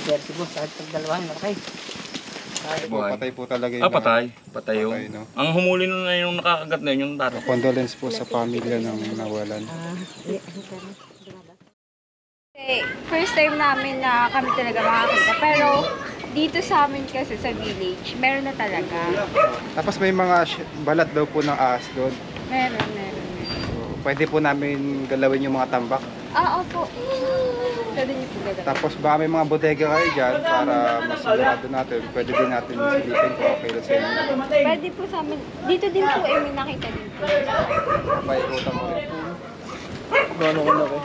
Jersey boss, kahit pag dalawang nakay. Patay po talaga yun. Patay. Patay yung... Patay, no? Ang humuli nun na yung nakakagat na yun, yung taro. Condolence po sa pamilya ng nawalan. First time namin na kami talaga makakita. Pero dito sa amin kasi sa village, meron na talaga. Tapos may mga balat daw po ng ahas doon. Meron. So, pwede po namin galawin yung mga tambak. Opo. Pwede niyo po gagawin. Tapos baka may mga bodega kayo dyan para masigurado natin. Pwede din natin silipin kung okay na sa inyo. Pwede po sa amin. Dito din po may nakita dito. May utang mo rin. Gano'n ko na ko.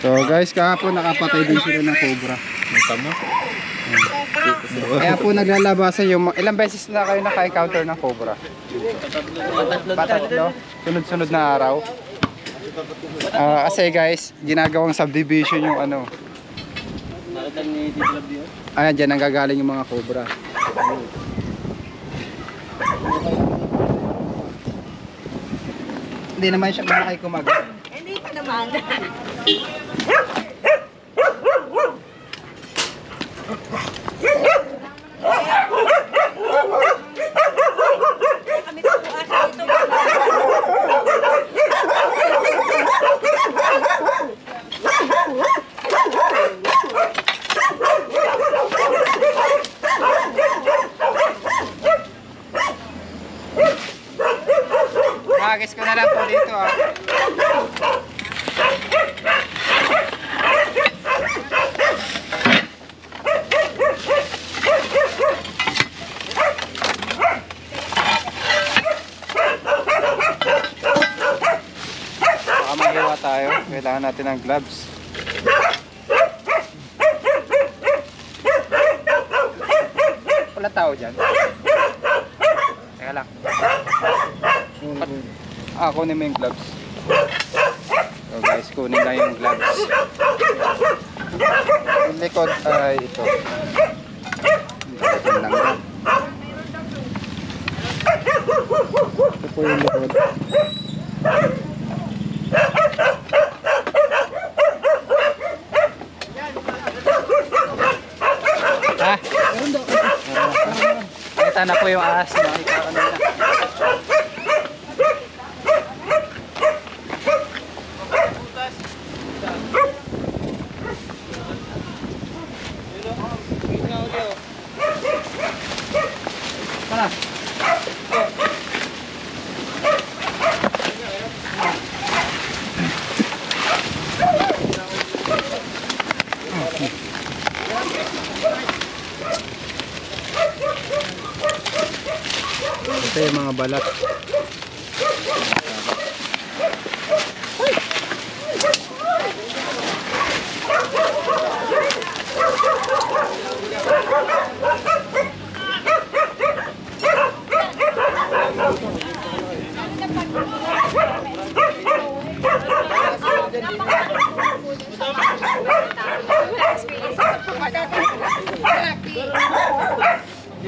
So guys, kahapon nakapatay din sila ng cobra. Tama? Kaya po naglalabasan yung ilang beses na kayo naka-encounter ng cobra? Patatlo. Sunod-sunod na araw. Kasi guys, ginagawang subdivision yung ano. Nakita ni Ditlab yun? Ayan, dyan ang gagaling yung mga cobra. Hindi naman siya malaki kumagat. Hindi pa naman. Kami po asa dito. Agis ko na lang po dito ah. Baka mahiwa tayo. Kailangan natin ng gloves. Wala tao dyan. Teka lang. Kunin mo yung gloves. So guys, kunin lang yung gloves. Yung likod ay ito. Ito lang yan. Ito po yung likod. Ha? Kita na po yung ahas. Nakita ko na. Ito yung mga balat.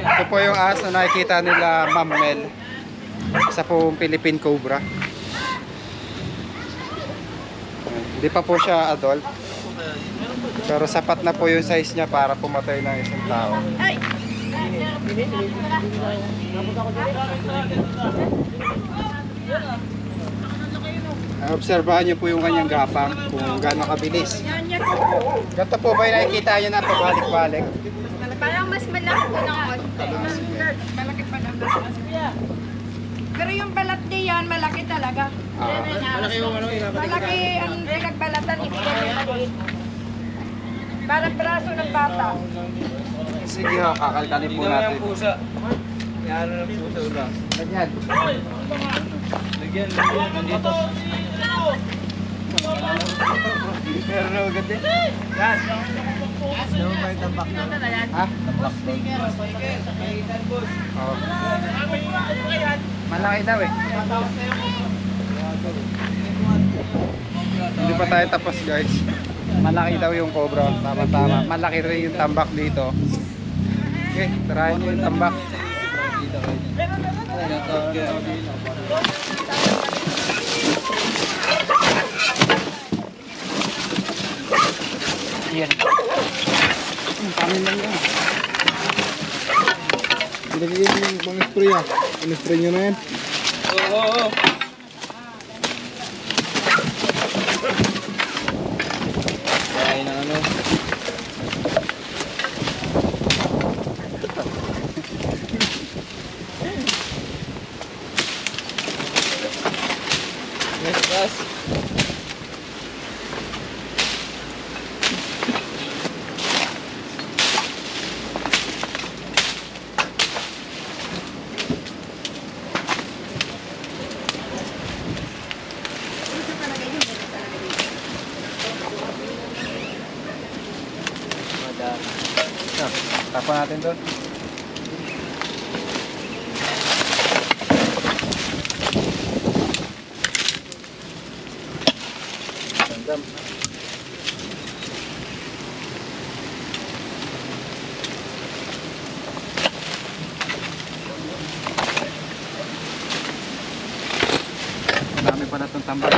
Ito po yung ahas na nakikita nila Ma'am Mel. Isa pong Philippine Cobra. Hindi pa po siya adult. Pero sapat na po yung size niya para pumatay ng isang tao. Obserbahan niyo po yung kanyang gapang kung gaano kabilis. Ganito po ba yung nakikita niyo na pabalik-balik? Parang mas malaki po ng konti. Malaki pa ng pero yung balat niya yan, malaki talaga. Malaki yung ano, Malaki ang pinagbalatan, hindi ganyan maliit. Parang braso ng bata. Sige ho, kakalkalin po natin. pusa. Yan ang pusa ulang. Ganyan. Lagyan dito. Pero no, ganda. Yan. Ano ba yung tambak na? Ha? Tambak sticker. Oh. Malaki daw eh. Hindi pa tayo tapos guys. Malaki daw yung cobra. Tama-tama. Malaki rin yung tambak dito. Okay, tarahin nyo yung tambak. Yan. Kami lang yan. Pinagigil yung pang spray ah. In-spray nyo na yan. Oo. Kaya na ano. Yes, boss. Tapan natin doon. Tandam. Marami pa na itong tambak.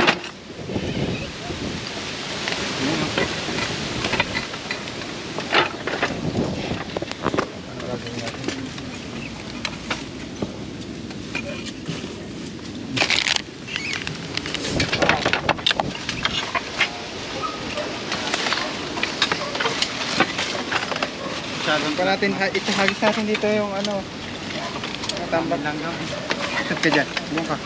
Pa natin, itahagis natin dito yung ano, tambak lang daw. Sat ka dyan, buong ka.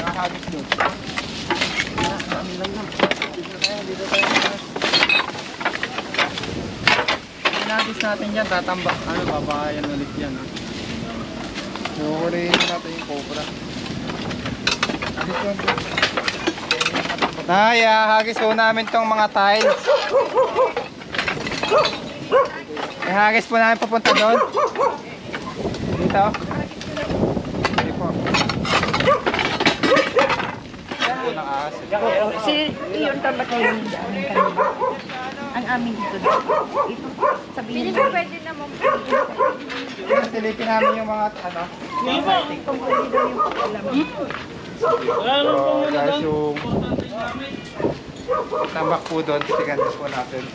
Nakahagis doon. Kami lang lang. Dito tayo. Hinagis natin yan, tatambak. Ano, babahayan ulit yan. Huhulihin natin yung cobra. Hagis po namin tong mga tiles. Hagis po namin papunta doon. Dito. Dito po. Si yung tambak na yun. Ang amin dito. Ito. Sabihin mo. Pwede naman po. Silipin namin yung mga ano. Kung pwede daw yung pagkalam. So guys, yung tambak po doon, titigan po natin.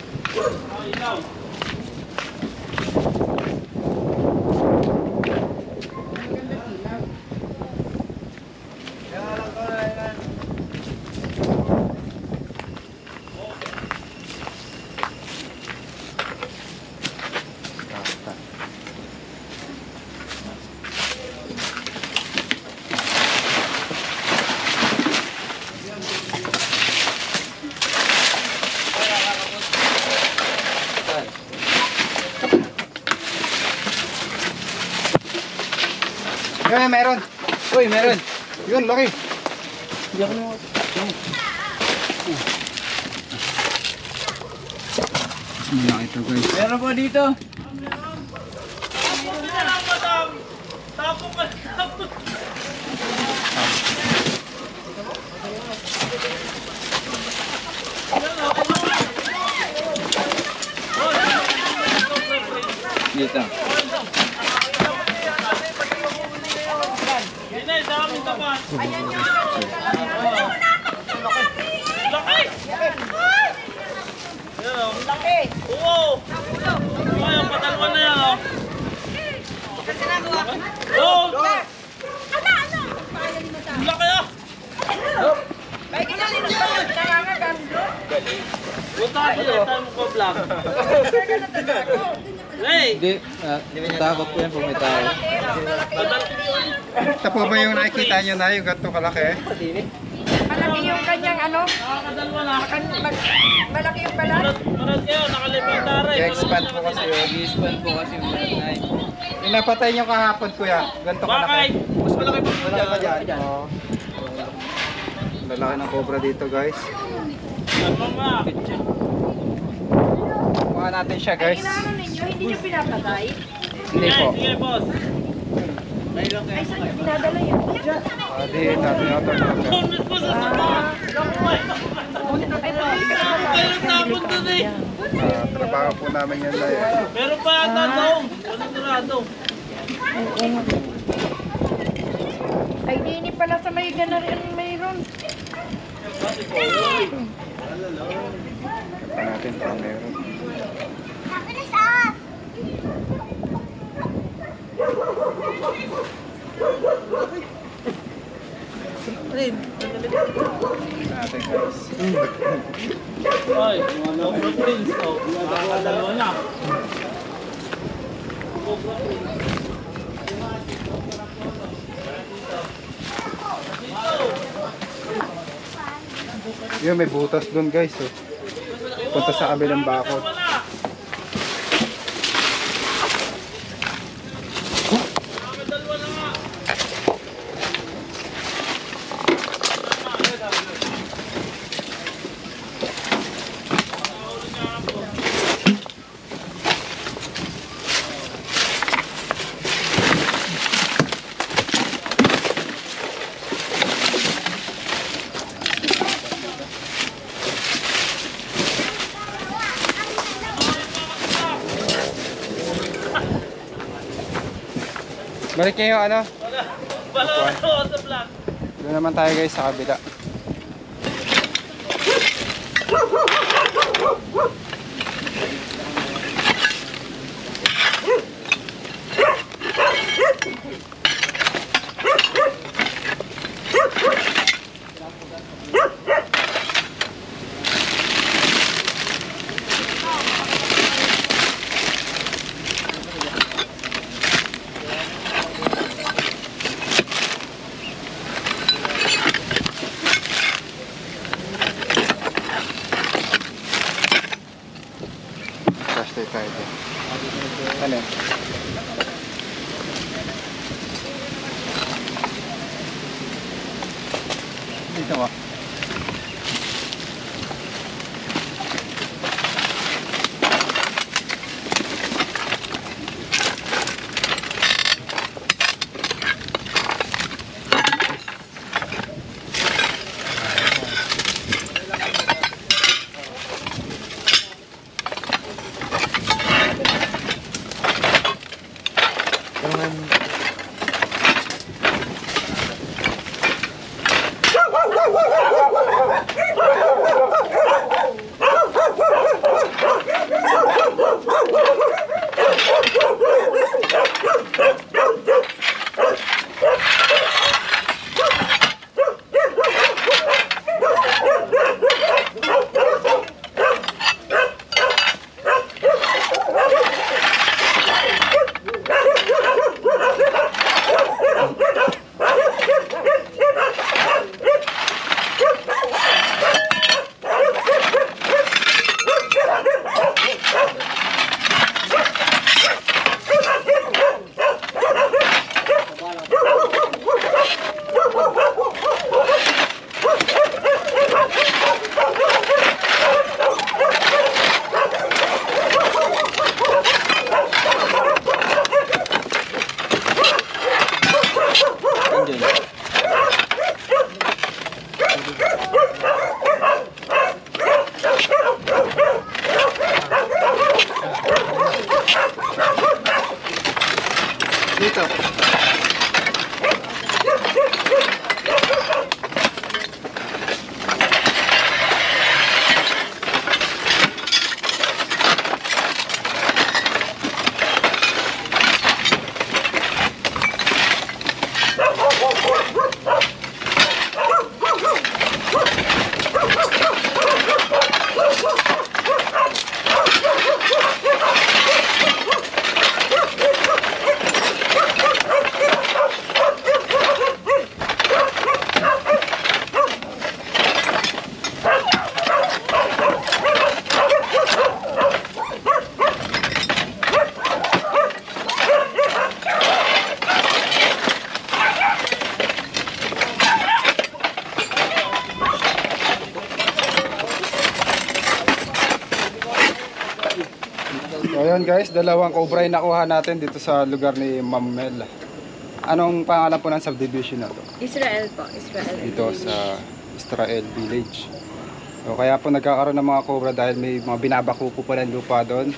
Ay, meron. Uy, meron. Yun, laki. Hindi ako naman. Malaki ito, guys. Meron po dito. Dito. Laki! Oo! Ay, ang patalwa na yan, oh! Oo! Laki, ah! May ginalin mo pa yung nangangagando. Punta ka dyan, tayo mo ko vlog. Hey! Hindi. Takot po yan kung may tao. Ito po ba yung nakikita nyo na yung ganito kalaki? Malaki yung kanyang ano. Nakakadalwa na. Malaki yung balat. Marad kayo, nakalipang taray. I-expand po kasi yun. I-expand po kasi yung nanay. Yung napatay nyo kahapon, kuya. Ganito Bakay! kalaki. Mas malaki pa po Wala pa dyan. dyan. Oo. Lalaki ng cobra dito, guys. Ano ba? Kuha natin siya, Ay, guys. inaano ninyo, hindi nyo pinapatay? Hindi po. Sige, boss. Ay, saan nyo pinadala yun? Di, natin yung ito. Bonus po sa sama. Ay, pwede ka naman. Meron tapon dun eh. Trabaho po namin yan na yan. Meron pa yata doon. Panigurado. pala sa may ganar mayroon. Pa natin kung meron. Natin guys. Ay, Cobra Prince. Oh, nakakadalawa na. Cobra Prince. Yun, may butas doon guys. Oh. Punta sa kabilang bakod. Balik niyo yung ano? Bala ko sa vlog. Doon naman tayo guys sa kabila. Stay tayo dyan. Ano? Dito ba? Dito. So ayun guys, dalawang cobra yung nakuha natin dito sa lugar ni Ma'am Mel. Anong pangalan po ng subdivision na to? Israel po, Israel. Dito sa Israel Village. So kaya po nagkakaroon ng mga cobra dahil may mga binabako po pala ng lupa doon.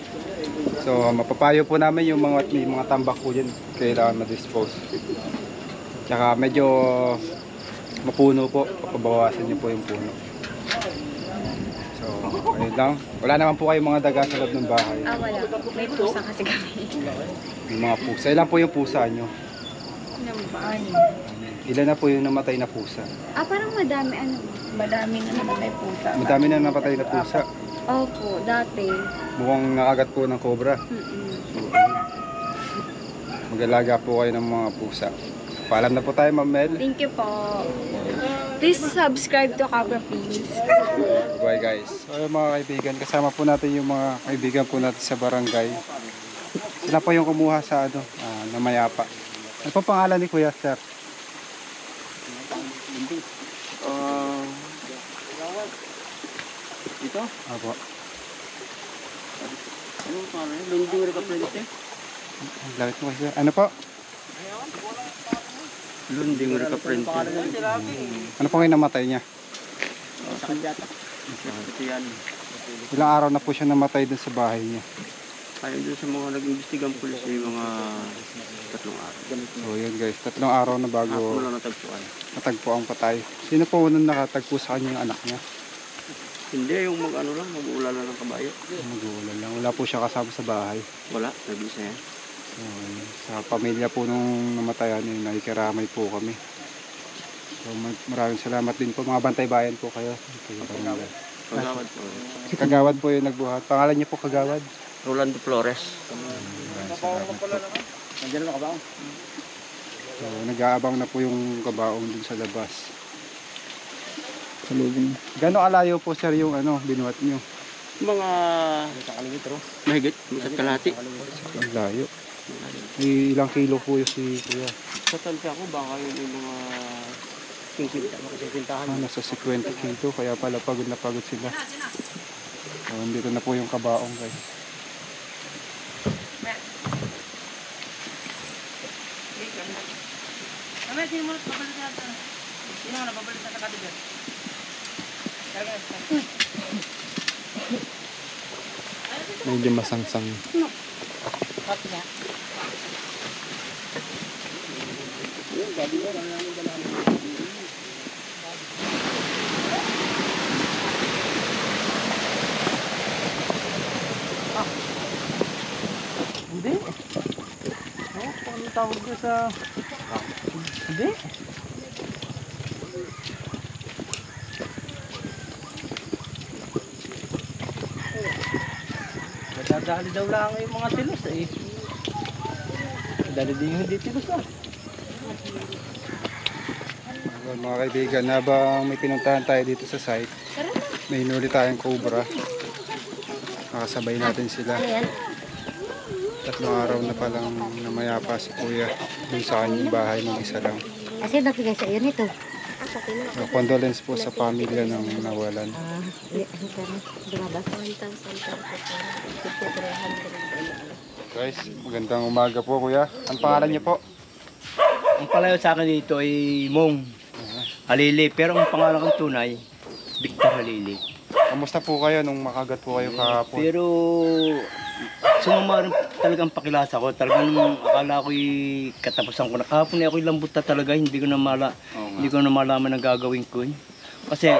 So mapapayo po namin yung may mga tambak po dyan kailangan ma-dispose. Tsaka medyo mapuno po. Papabawasan niyo po yung puno. So, ayun lang. Wala naman po kayong mga daga sa loob ng bahay. Wala. May pusa kasi kami. Yung mga pusa. Ilan po yung pusa nyo? Naman. Ilan na po yung namatay na pusa? Parang madami ano. Madami na naman may pusa. Madami na napatay na pusa. Opo, dati. Mukhang nakagat po ng cobra. So, mag-alaga po kayo ng mga pusa. Paalam na po tayo, Ma'am Mel. Thank you po. Please subscribe to Cobra Please. Bye guys. So mga kaibigan, kasama po natin yung mga kaibigan po natin sa barangay. Sila po yung kumuha sa na Mayapa. Ano po pangalan ni Kuya, sir? Ito? Apo. Anong pangalan? Lunding Recaprente? Lapit mo kasi. Ano po? Lunding Recaprente. Ano po kayo namatay niya? Sa Kadyata. Ito yan. Ilang araw na po siya namatay dun sa bahay niya. Kaya doon sa mga nag-imbestigang pulis ay mga 3 araw. So yun guys, 3 araw na bago Ako lang natagpuan. natagpo ang patay. Sino po unang nakatagpo sa kanya yung anak niya? Hindi, yung mag-ulala ng kabayo. Mag-uulan lang. Wala po siya kasama sa bahay. Wala, nag-isa yan. So, sa pamilya po nung namatayan, nakikiramay po kami. So maraming salamat din po. Mga bantay bayan po kayo. Kagawad po. Si Kagawad po yung nagbuhat. Pangalan niya po Kagawad. Rolando Flores. Maraming salamat po. So nag-aabang na po yung kabaong dun sa labas. Gano'ng kalayo po sir yung binuhat nyo? Mga mahigit, isa't kalahati. Ang layo. Ilang kilo po yung si Kuya? Sa tansya ko, baka yun yung mga 50 Nasa 50 kilo, kaya pala pagod na pagod sila. So, dito na po yung kabaong guys. Medyo masangsang. Hindi. Paano tawag ko sa... Hindi. Nadadali daw lang yung mga tilos eh. Nadali din yung hindi tilos ah. Well, mga kaibigan, habang may pinuntahan tayo dito sa site, may inuli tayong cobra. Nakasabay natin sila. 3 araw na palang namayapa si Kuya dun sa kanyang bahay ng isa lang. Kasi nagbigay sa iyo nito. So, condolence po sa pamilya ng nawalan. Guys, magandang umaga po Kuya. Ang pangalan niyo po? Ang palayo sa akin dito ay Mong Halili. Pero ang pangalan kong tunay, Victor Halili. Kamusta po kayo nung makagat po kayo kahapon? Pero sumama rin talagang pakilasa ko. Talagang akala ko'y katapusan ko na. Kahapon ako'y lambot na talaga. Hindi ko na malaman ang gagawin ko. Kasi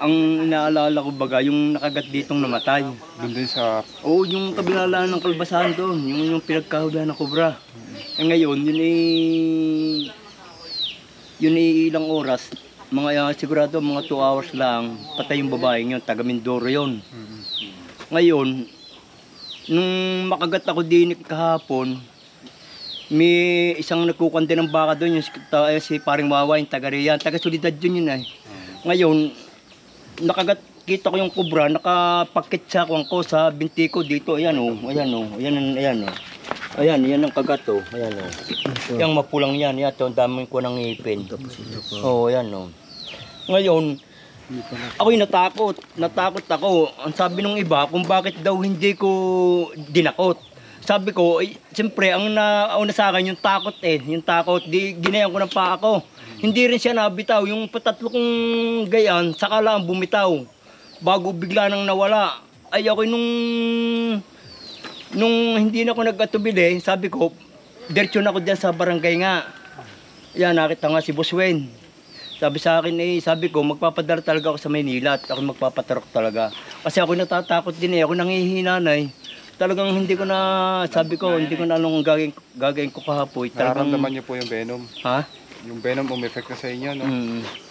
ang inaalala ko baga, yung nakagat ditong namatay. Doon din sa... Oo, yung kabilalaan ng kalbasahan doon. Yung pinagkahulihan ng kobra. Ngayon, yun ay ilang oras. Sigurado mga 2 hours lang, patay yung babae yun, taga Mindoro yun. Ngayon, nung makagat ako din kahapon, may isang nagkukande ng baka doon, si Paring Wawa, yung taga Riyan, taga Solidad yun eh. Ngayon, kita ko yung kubra, nakapakit sa ko sa binti ko dito, ayan yan ang kagat oh, ayan oh. Yung mapulang yan, ang dami ko ng ngipin. Oo, ayan oh. Ngayon, ako'y natakot ako. Ang sabi ng iba, kung bakit daw hindi ko dinakot. Sabi ko, siyempre, ang nauna sa akin, yung takot ginayan ko ng paa ko. Hindi rin siya nabitaw, yung patatlo kong gayan, saka lang bumitaw. Bago bigla nang nawala. Ay ako'y nung hindi na ako nagkatubili, sabi ko, diretso na ako dyan sa barangay nga. Yan, nakita nga si Boss Wayne. Sabi sa akin sabi ko, magpapadala talaga ako sa Maynila at ako magpapatarok talaga. Kasi ako natatakot din ako nangihinanay. Talagang hindi ko na, sabi ko, hindi ko na anong gagawin ko kahapoy. Nararamdaman niyo po yung venom. Ha? Yung venom umepekto sa inyo, no?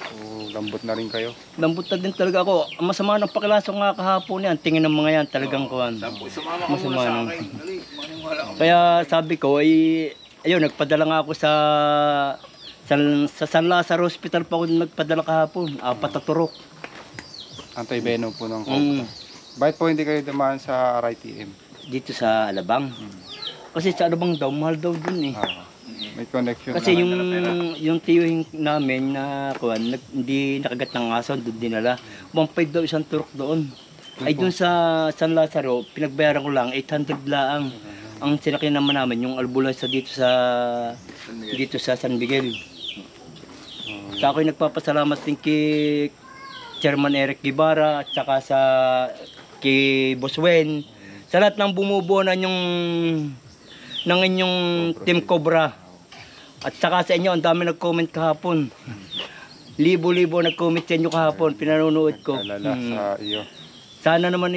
So, lambot na rin kayo. Lambot na din talaga ako. Ang masama ng pakilasong nga kahapon yan, tingin ng mga yan, talagang kuhan. Masama nang. Kaya sabi ko, ayun, nagpadala nga ako sa San Lazaro Hospital pa ako nagpadala kahapon. 4 na turok. Anti-venom po ng cobra. Bakit po hindi kayo dumaan sa RITM? Dito sa Alabang. Kasi sa Alabang daw, mahal daw dun eh. May connection Kasi na. yung tiyuhin namin na kuhan, hindi nakagat ng aso, doon dinala. 1.5 daw isang turok doon. Ay doon sa San Lazaro, pinagbayaran ko lang 800 laang. Ang sinakyan naman namin yung ambulansya dito sa San Miguel. Sa ako'y nagpapasalamat din kay Chairman Eric Guevara at saka kay Boss Wen. Sa lahat ng bumubuo ng inyong Team Cobra. At saka sa inyo, ang dami nag-comment kahapon. Libo-libo nag-comment sa inyo kahapon, pinanonood ko. Alala sa iyo. Sana naman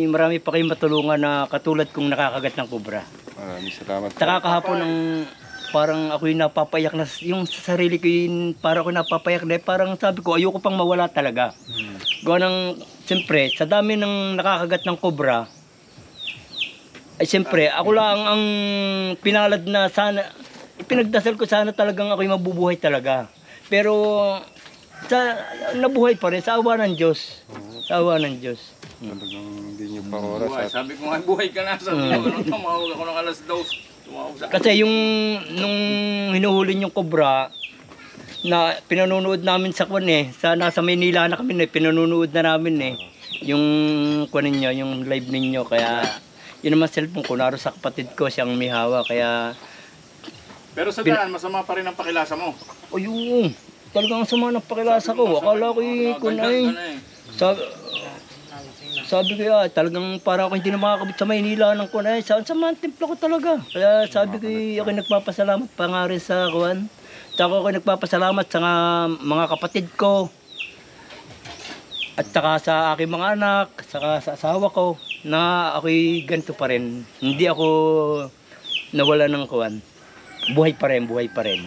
marami pa kayong matulungan na katulad kong nakakagat ng Cobra. Maraming salamat. Saka kahapon parang ako'y napapayak na, yung sa sarili ko parang ako napapayak na, parang sabi ko ayoko pang mawala talaga. Gawa ng, siyempre, sa dami ng nakakagat ng Cobra, ay siyempre, ako lang ang pinalad na sana, pinagdasal ko sana talagang ako'y mabubuhay talaga. Pero, nabuhay pa rin, sa awa ng Diyos. Sa awa ng Diyos. Talagang hindi niyo pa oras. Buhay. At Sabi ko nga, buhay ka na. Sabi ko, tumawag ako ng alas 2. Tumawag sa Kasi nung hinuhuli yung Cobra, na pinanonood namin sa kwan nasa Maynila na kami pinanonood na namin yung kwan ninyo, yung live ninyo, kaya yun naman cellphone ko, naro sa kapatid ko, siyang may hawa, kaya Pero sa daan, masama pa rin ang pakilasa mo. ayun, talagang sama ng pakilasa ko, akala ko kung sabi ko talagang parang ako hindi na makakabot sa Maynila ng kwan saan sa mga templo ko talaga, kaya sabi ko ako nagpapasalamat pa nga rin sa kwan. Saka ako nagpapasalamat sa mga kapatid ko at saka sa aking mga anak, saka sa asawa ko na ako'y ganito pa rin. Hindi ako nawala ng kuwan. Buhay pa rin, buhay pa rin.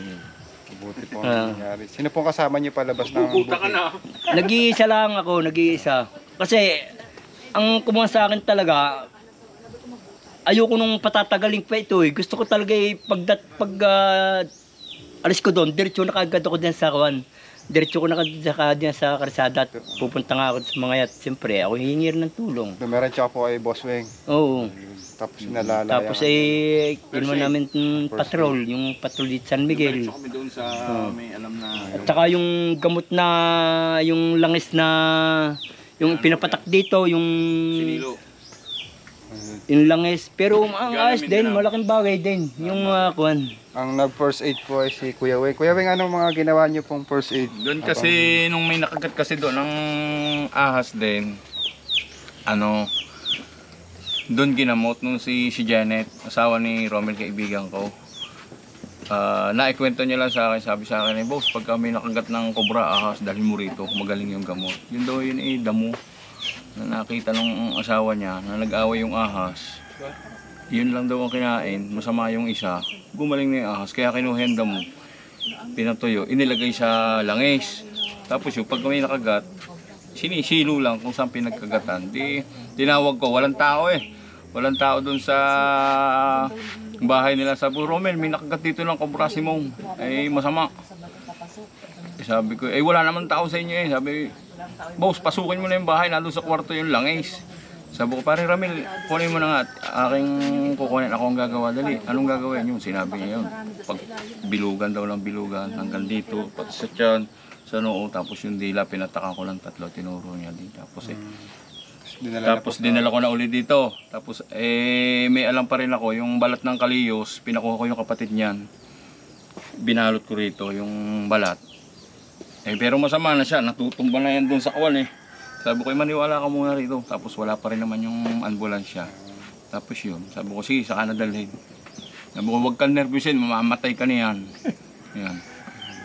buti po ang nangyari. Sino pong kasama niyo palabas ng Puta ka na. Nag-iisa lang ako, nag-iisa. Kasi ang kumuha sa akin talaga, ayoko nung patatagalin pa ito Gusto ko talaga alis ko doon, diretso na kagad ako din sa kawan. Diretso ko na kagad din sa karsada at pupunta nga ako sa mga yat. Siyempre, ako hihingir ng tulong. Dumiretso po ay Boss Weng. Oo. Tapos nalalaya. Tapos kinuha namin patrol, yung patrol dito San Miguel. Kami doon sa may alam na. At saka yung gamot na, yung langis na, yung pinapatak dito, yung Sinilo. yung langis. Pero ang ayos din, malaking bagay din. Yung kuwan. Ang nag-first aid po ay si Kuya Weng. Kuya Weng, anong mga ginawa niyo pong first aid? Doon kasi, nung may nakagat kasi doon, ng ahas din, doon ginamot nung si Janet, asawa ni Romel, kaibigan ko. Naikwento niya lang sa akin, sabi sa akin, boss, pagka may nakagat ng cobra, ahas, dalhin mo rito, magaling yung gamot. Yun daw yun damo, na nakita ng asawa niya, na nag-away yung ahas. Yun lang daw ang kinain, masama yung isa, gumaling na yung ahas, kaya kinuha yung damo, pinatuyo, inilagay sa langis. Tapos yung pag may nakagat, sinisilo lang kung saan pinagkagatan. Tinawag ko, walang tao Walang tao doon sa bahay nila. Sabi ko, Romel, may nakagat dito ng cobra si Mong. Masama. Sabi ko, wala naman tao sa inyo Sabi, boss, pasukin mo na yung bahay, nandun sa kwarto yung langis. Sabi ko, pare Romel, kunin mo na nga at aking kukunin, ako ang gagawa. Dali, anong gagawin yun? Sinabi niya yun. Pag bilugan daw ng bilugan, hanggang dito, pati sa tiyan, sa noo, tapos yung dila, pinatakan ko lang 3, tinuro niya din. Tapos dinala ko na uli dito. Tapos may alam pa rin ako, yung balat ng kaliyos, pinakuha ko yung kapatid niyan. Binalot ko rito yung balat. Pero masama na siya, natutumba na yan doon sa kawan Sabi ko, maniwala ka muna rito. Tapos wala pa rin naman yung ambulansya. Tapos yun, sabi ko, sige, saka na dalhin. Sabi ko, huwag kang nervyusin, mamamatay ka niyan. Yan.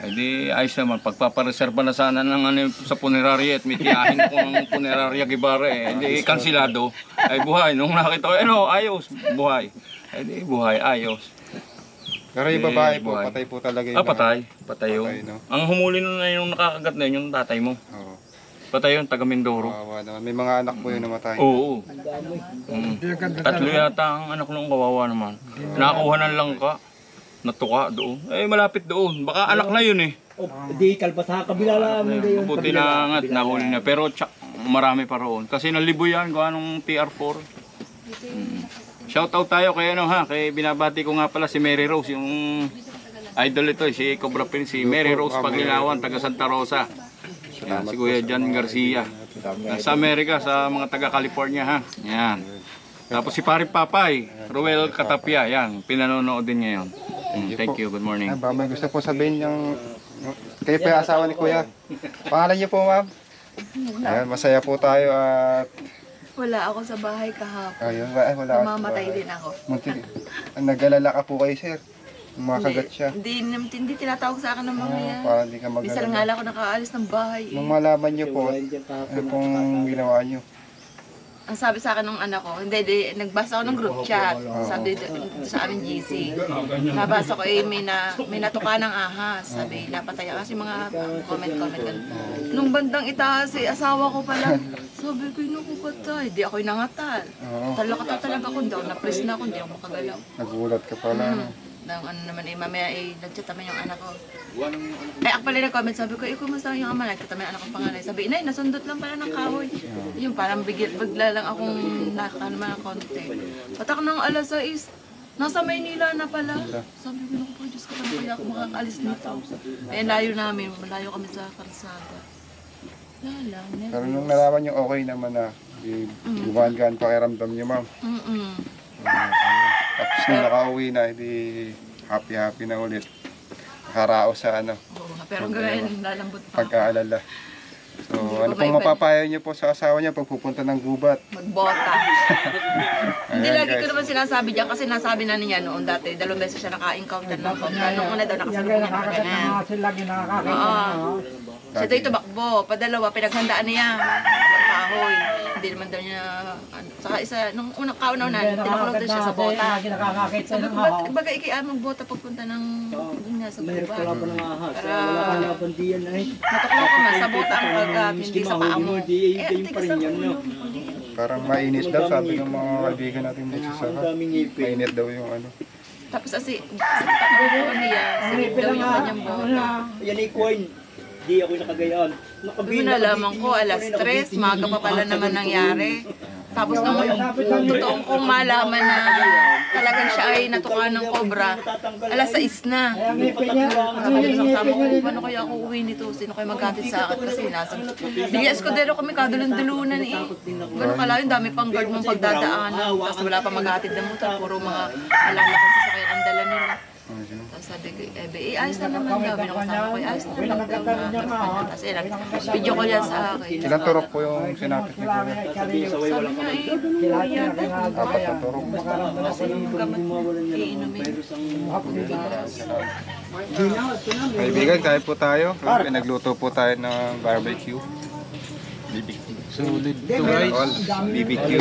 Eh di ayos naman, pagpapareserba na sana ng ano sa punerarya at may tiyahin ko ng punerarya Gibara eh. Di kansilado. Ay buhay, nung nakita ko, ano, ayos, buhay. Ay di buhay, ayos. Pero yung babae po, Buhay. patay po talaga yung Patay. Patay yun. Patay, no? Ang humuli nun na yung nakakagat na yun, yung tatay mo. Oo. Patay yun, taga Mindoro. Kawawa naman. May mga anak po yung namatay. Oo. Tatlo yata ang anak nung kawawa naman. Nakakuha ng langka. Natuka doon. Eh, malapit doon. Baka anak na yun eh. Di kalpa sa kabila lang. Buti na angat, nahuli na. Pero marami pa roon. Kasi nalibo yan, gawa nung TR4. Shoutout tayo kay ano ha, kay binabati ko nga pala si Mary Rose, yung idol ito, si Cobra Pin, si Mary Rose Paglinawan, taga Santa Rosa. Yan, si Kuya Jan Garcia. Sa Amerika, sa mga taga California ha. Yan. Tapos si Pare Papay, Ruel Katapia, yan, pinanonood din ngayon. Thank you, good morning. Ba, may gusto po sabihin yung... Kayo po yung asawa ni Kuya. Pangalan niyo po, ma'am? Ayan, masaya po tayo at... Wala ako sa bahay kahapon. Ayun, wala. Mamamatay din ako. Nag-alala ka po kayo, sir. Makagat siya. Hindi tinatawag sa akin ng mga yan. Para hindi ka Isa lang nga mag-alala. lang ako nakaalis ng bahay. Nung malaman niyo po, ano pong ginawa niyo? Ang sabi sa akin ng anak ko, hindi, nagbasa ako ng group chat. Sabi dito sa amin GC. Nabasa ko may natuka ng ahas. Sabi, napatay kasi mga comment. Nung bandang itaas asawa ko pala. Sabi ko, naku patay. Di ako'y nangatal. Talaga ako, hindi ako na-press na ako, hindi ako makagalaw. Nagulat ka pala. no? Nang ano naman mamaya nag-chat naman yung anak ko. Ako pala nag-comment, sabi ko, kumusta yung ama? Nag-chat naman yung anak kong panganay. Sabi, inay, nasundot lang pala ng kahoy. Yung parang bigla lang akong nakakanaman ng konti. Patak ng alas 6, nasa Maynila na pala. Sabi ko, naku po, Diyos ko, paano kaya ako makakalis nito? Eh, layo namin, malayo kami sa karsada. Lala, Pero nung nalaman niyo okay naman na gumagaan pakiramdam niyo, ma'am. Tapos nung nakauwi na, hindi happy na ulit. Nakaraos sa ano, Oo, pero hanggang lalambot pa ako. pag-aalala. So, ano pong mapapayo niyo po sa asawa niya pag pupunta ng gubat? Magbota. Hindi Ayan, lagi ko guys. naman sinasabi dyan kasi nasabi na niya noon dati. 2 beses siya naka-encounter ng cobra. Nung una daw nakasalubong niya ng ganyan. Oo. Siya daw tumakbo. Padalawa, pinaghandaan niya. Ng kahoy. Hindi naman daw niya... Saka isa, nung unang kauna-una, tinakulog daw siya sa bota. Sabi ko, baga ikay magbota pagpunta ng... Doon nga sa Mayroon gubat. ka pa ng ahas. Para... Wala ka na bandiyan na eh. Natuklaw ko man sa bota ang pagkat, hindi sa paa mo. Ganyan pa rin yan, no? Parang mainit daw, sabi ng mga kaibigan natin dito sa Ang daming ngipin. mainit daw yung ano. Tapos kasi, sa paa niya, silip daw yung kanyang bota. Yan ay coin. Di ako nakagayaan. Doon nalaman ko, alas 3, maga pa pala naman nangyari. Tapos nung totoong kong malaman na talagang siya ay natuka ng cobra, alas 6 na. Sabi ko ng tama ko, paano kaya ako uwi nito? Sino kayo maghatid sa akin? Kasi nasa... Di Escudero kami kadulun-dulunan eh. Gano'n kalayo, dami pang guard mong pagdadaanan. Tapos wala pa maghatid ng motor, puro mga malalakang sasakyan ang dala nila. Tapos sabi ko, ayos na naman daw. Binakasama ko, ayos na naman daw. Tapos video ko yan sa akin. Ilang turok po yung sinapit ni Kuya? Sabi niya, Apat na turok. kasi yung gamot iinumin. Kaibigan, kain po tayo. Pinagluto po tayo ng barbecue. Solid to guys. All BBQ.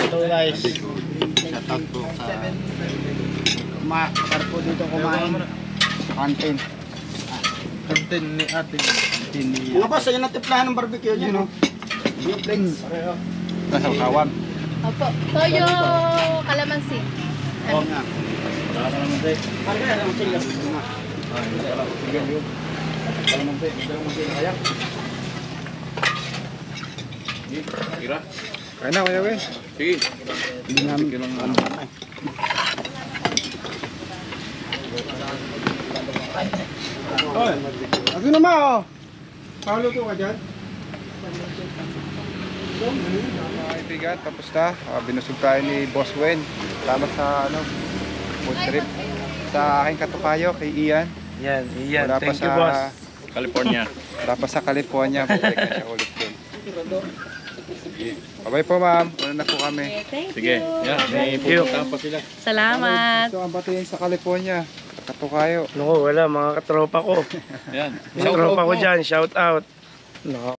Masarap po dito kumain. Kantin. Kantin ni ate. Mga boss, ayun ang timplahan ng barbecue dyan, no? Drinks. Nasaw-sawan. Opo. Toyo kalamansi. Oo nga. Kain na, Kuya Wes. Sige. Hindi namin ano. Ako naman, oh. Paluto ka dyan? Mga kaibigan, tapos na. Binusog tayo ni Boss Wen. Tama sa ano, food trip. Sa aking katukayo, kay Ian. Yan, yan. Wala pa Thank you, sa, boss. California. wala pa sa California. Balik na siya ulit dun. Bye po, ma'am. Wala na po kami. Sige. Yan, may pupunta pa sila. Salamat. Ito ang batuyan sa California. Katukayo. Naku, wala, mga katropa ko. Yan. Mga katropa ko dyan, shout out. Naku.